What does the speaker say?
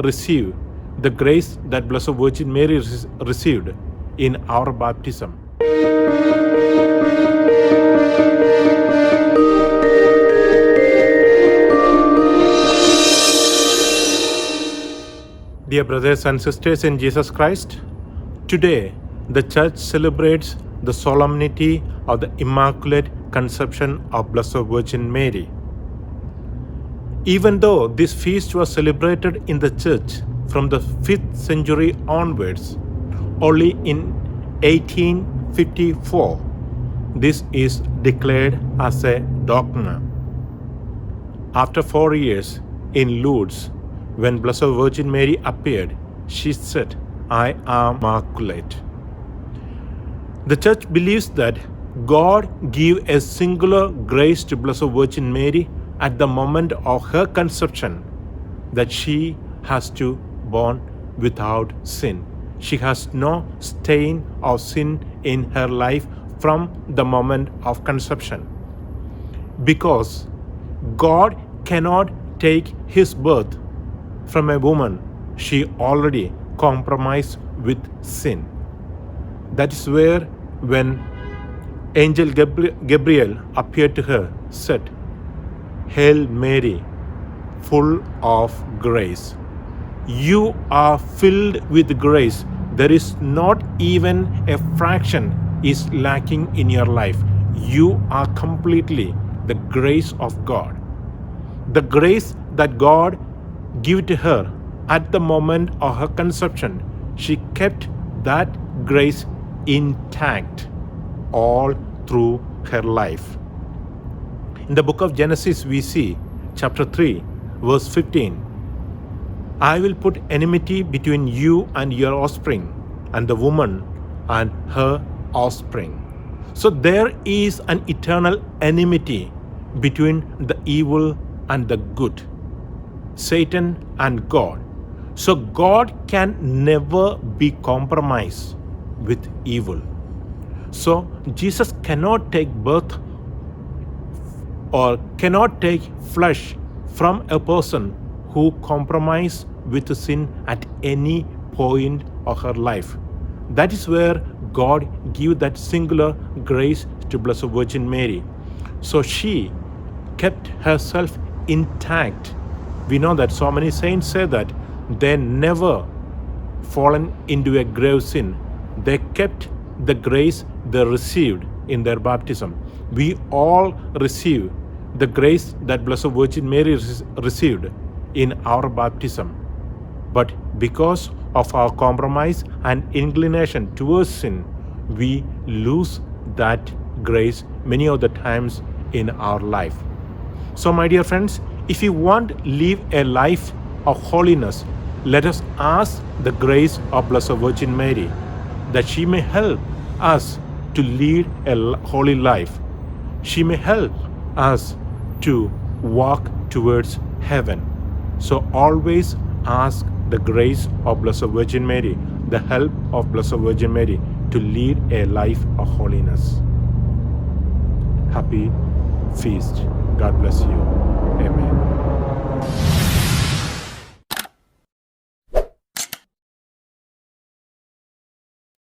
receive the grace that Blessed Virgin Mary received in our baptism. Dear brothers and sisters in Jesus Christ, today the Church celebrates the solemnity of the Immaculate Conception of Blessed Virgin Mary. Even though this feast was celebrated in the Church from the 5th century onwards, only in 1854 this is declared as a dogma. After 4 years in Lourdes, when Blessed Virgin Mary appeared, she said, "I am immaculate." The Church believes that God gave a singular grace to Blessed Virgin Mary at the moment of her conception, that she has to born without sin. She has no stain of sin in her life from the moment of conception. Because God cannot take his birth from a woman, she already compromised with sin. That is where when Angel Gabriel appeared to her, said, "Hail Mary, full of grace. You are filled with grace. There is not even a fraction is lacking in your life. You are completely the grace of God." The grace that God gave to her at the moment of her conception, she kept that grace intact all through her life. In the book of Genesis, we see chapter 3, verse 15, "I will put enmity between you and your offspring, and the woman and her offspring." So there is an eternal enmity between the evil and the good, Satan and God. So God can never be compromised with evil. So Jesus cannot take birth or cannot take flesh from a person who compromised with sin at any point of her life. That is where God gave that singular grace to Blessed Virgin Mary. So she kept herself intact. We know that so many saints say that they never fallen into a grave sin. They kept the grace they received in their baptism. We all receive the grace that Blessed Virgin Mary received in our baptism. But because of our compromise and inclination towards sin, we lose that grace many of the times in our life. So my dear friends, if you want to live a life of holiness, let us ask the grace of Blessed Virgin Mary, that she may help us to lead a holy life. She may help us to walk towards heaven. So always ask the grace of Blessed Virgin Mary, the help of Blessed Virgin Mary to lead a life of holiness. Happy feast. God bless you. Amen.